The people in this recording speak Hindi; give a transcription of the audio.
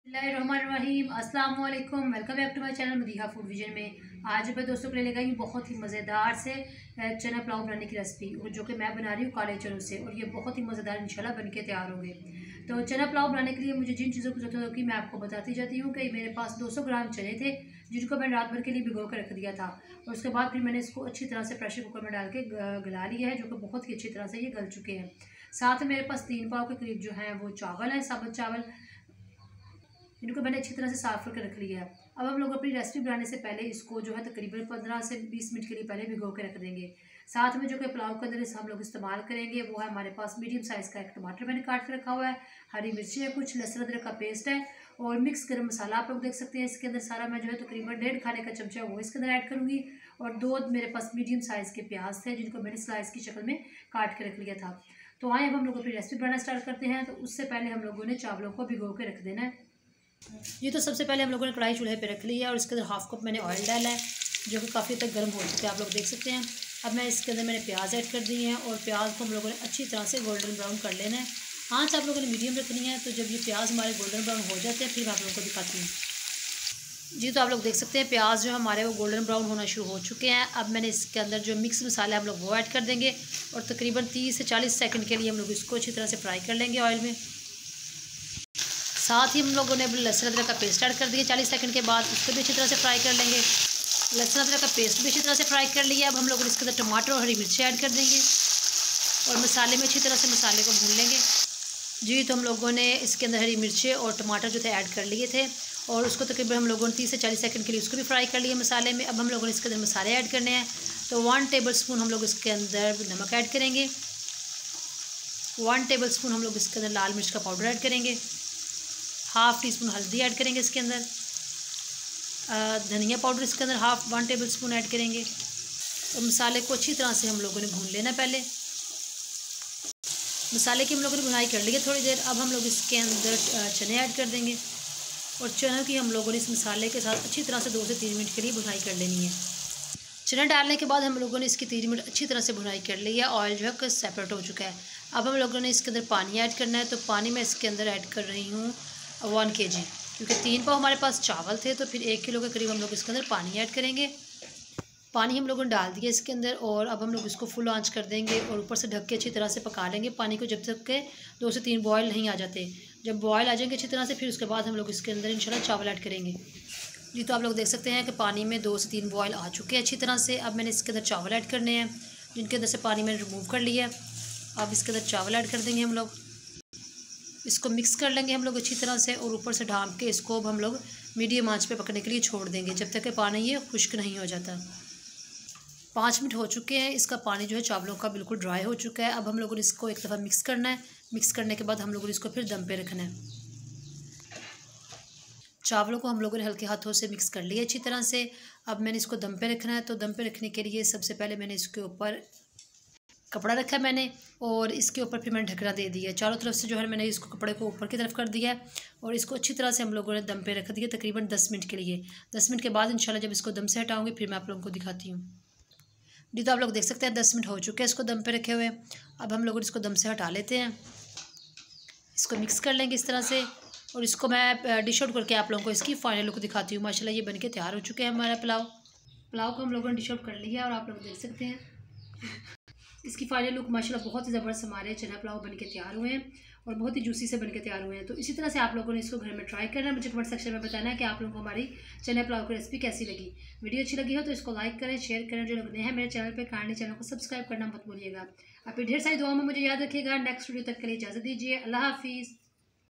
बिस्मिल्लाहिर्रहमानिर्रहीम अस्सलाम वालेकुम। Welcome back to my channel Madiha food vision में। आज मैं दोस्तों को ले गई हूँ बहुत ही मज़ेदार से चना पुलाव बनाने की रेसिपी, जो कि मैं बना रही हूँ काले चनों से, और ये बहुत ही मज़ेदार इंशाल्लाह बन के तैयार होंगे। तो चना पुलाव बनाने के लिए मुझे जिन चीज़ों की जरूरत होगी मैं आपको बताती जाती हूँ कि मेरे पास 200 ग्राम चने थे, जिनको मैंने रात भर के लिए भिगो कर रख दिया था, और उसके बाद फिर मैंने इसको अच्छी तरह से प्रेशर कुकर में डाल के गला लिया है, जो कि बहुत ही अच्छी तरह से ये गल चुके हैं। साथ में मेरे पास 3 पाव के करीब जो है वो चावल है, साबुत चावल, इनको मैंने अच्छी तरह से साफ करके रख लिया है। अब हम लोग अपनी रेसिपी बनाने से पहले इसको जो है तकरीबन 15 से 20 मिनट के लिए पहले भिगो के रख देंगे। साथ में जो कि पुलाव के अंदर हम लोग इस्तेमाल करेंगे वो है हमारे पास मीडियम साइज़ का एक टमाटर मैंने काट के रखा हुआ है, हरी मिर्ची है, कुछ लहसुन अदरक का पेस्ट है, और मिक्स गरम मसाला आप लोग देख सकते हैं इसके अंदर सारा। मैं जो है तकरीबन 1.5 खाने का चमचा वो इसके अंदर ऐड करूँगी, और 2 मेरे पास मीडियम साइज़ के प्याज थे, जिनको मैंने स्लाइस की शक्ल में काट के रख लिया था। तो आए अब हम लोग अपनी रेसिपी बनाना स्टार्ट करते हैं। तो उससे पहले हम लोगों ने चावलों को भिगो के रख देना है। ये तो सबसे पहले हम लोगों ने कढ़ाई चूल्हे पे रख ली है, और इसके अंदर 1/2 कप मैंने ऑयल डाला है, जो कि काफ़ी तक गर्म हो चुका है, आप लोग देख सकते हैं। अब मैं इसके अंदर मैंने प्याज ऐड कर दी हैं, और प्याज को हम लोगों ने अच्छी तरह से गोल्डन ब्राउन कर लेना है। आँच आप लोगों ने मीडियम रखनी है। तो जब ये प्याज हमारे गोल्डन ब्राउन हो जाते हैं फिर मैं आप लोगों को दिखाती हूँ। जी, तो आप लोग देख सकते हैं प्याज जो हमारे वो गोल्डन ब्राउन होना शुरू हो चुके हैं। अब मैंने इसके अंदर जो मिक्स मसाले हम लोग वो ऐड कर देंगे, और तकरीबन 30 से 40 सेकंड के लिए हम लोग इसको अच्छी तरह से फ्राई कर लेंगे ऑयल में। साथ ही हम लोगों ने लहसुन अदरक का पेस्ट ऐड कर दिया 40 सेकंड के बाद, उसको भी अच्छी तरह से फ्राई कर लेंगे। लहसुन अदरक का पेस्ट भी अच्छी तरह से फ्राई कर लिया। अब हम लोग इसके अंदर टमाटर और हरी मिर्ची ऐड कर देंगे, और मसाले में अच्छी तरह से मसाले को भून लेंगे। जी, तो हम लोगों ने इसके अंदर हरी मिर्ची और टमाटर जो थे ऐड कर लिए थे, और उसको तकरीबन हम लोगों ने 30 से 40 सेकंड के लिए उसको भी फ्राई कर लिया मसाले में। अब हम लोगों ने इसके अंदर मसाले ऐड करने हैं। तो 1 टेबल स्पून हम लोग इसके अंदर नमक ऐड करेंगे, 1 टेबल स्पून हम लोग इसके अंदर लाल मिर्च का पाउडर ऐड करेंगे, 1/2 टीस्पून हल्दी ऐड करेंगे इसके अंदर, धनिया पाउडर इसके अंदर 1 टेबल स्पून ऐड करेंगे। और मसाले को अच्छी तरह से हम लोगों ने भून लेना। पहले मसाले की हम लोगों ने भुनाई कर ली है थोड़ी देर। अब हम लोग इसके अंदर चने ऐड कर देंगे, और चनों की हम लोगों ने इस मसाले के साथ अच्छी तरह से 2 से 3 मिनट के लिए भुनाई कर लेनी है। चना डालने के बाद हम लोगों ने इसकी 3 मिनट अच्छी तरह से भुनाई कर ली है। ऑयल जो है सेपरेट हो चुका है। अब हम लोगों ने इसके अंदर पानी ऐड करना है। तो पानी मैं इसके अंदर ऐड कर रही हूँ 1 kg, क्योंकि 3 पाव हमारे पास चावल थे, तो फिर 1 किलो के करीब हम लोग इसके अंदर पानी ऐड करेंगे। पानी हम लोगों ने डाल दिया इसके अंदर, और अब हम लोग इसको फुल आंच कर देंगे, और ऊपर से ढक के अच्छी तरह से पका लेंगे पानी को, जब तक के 2 से 3 बॉयल नहीं आ जाते। जब बॉयल आ जाएंगे अच्छी तरह से, फिर उसके बाद हम लोग इसके अंदर इंशाल्लाह चावल ऐड करेंगे। जी, तो आप लोग देख सकते हैं कि पानी में 2 से 3 बॉयल आ चुके हैं अच्छी तरह से। अब मैंने इसके अंदर चावल ऐड करने हैं, जिनके अंदर से पानी मैंने रिमूव कर लिया है। अब इसके अंदर चावल ऐड कर देंगे हम लोग, इसको मिक्स कर लेंगे हम लोग अच्छी तरह से, और ऊपर से ढाँप के इसको अब हम लोग मीडियम आंच पे पकने के लिए छोड़ देंगे, जब तक कि पानी ये खुश्क नहीं हो जाता। 5 मिनट हो चुके हैं, इसका पानी जो है चावलों का बिल्कुल ड्राई हो चुका है। अब हम लोगों ने इसको एक दफ़ा मिक्स करना है। मिक्स करने के बाद हम लोगों ने इसको फिर दम पे रखना है। चावलों को हम लोगों ने हल्के हाथों से मिक्स कर लिया अच्छी तरह से। अब मैंने इसको दम पे रखना है। तो दम पे रखने के लिए सबसे पहले मैंने इसके ऊपर कपड़ा रखा है मैंने, और इसके ऊपर फिर मैंने ढकना दे दिया है चारों तरफ से। जो है मैंने इसको कपड़े को ऊपर की तरफ कर दिया है, और इसको अच्छी तरह से हम लोगों ने दम पे रख दिया तकरीबन 10 मिनट के लिए। 10 मिनट के बाद इंशाल्लाह जब इसको दम से हटाऊँगी फिर मैं आप लोगों को दिखाती हूँ। जी, तो आप लोग देख सकते हैं 10 मिनट हो चुके हैं इसको दम पे रखे हुए। अब हम लोग इसको दम से हटा लेते हैं, इसको मिक्स कर लेंगे इस तरह से, और इसको मैं डिश आउट करके आप लोगों को इसकी फाइनल लुक दिखाती हूँ। माशाल्लाह ये बनके तैयार हो चुके हैं हमारा पुलाव को हम लोगों ने डिश आउट कर लिया, और आप लोग देख सकते हैं इसकी फाइनल लुक माशाल्लाह बहुत ही ज़बरदस्त हमारे चना पुलाव बनके तैयार हुए हैं, और बहुत ही जूसी से बनके तैयार हुए हैं। तो इसी तरह से आप लोगों ने इसको घर में ट्राई करना है। मुझे कमेंट सेक्शन में बताना है कि आप लोगों को हमारी चना पुलाव की रेसिपी कैसी लगी। वीडियो अच्छी लगी हो तो इसको लाइक करें, शेयर करें। जो लोग नए हैं मेरे चैनल पर काइंडली चैनल को सब्सक्राइब करना मत भूलिएगा। आप ढेर सारी दुआ में मुझे याद रखिएगा। नेक्स्ट वीडियो तक के लिए इजाज़त दीजिए। अल्लाह हाफिज़।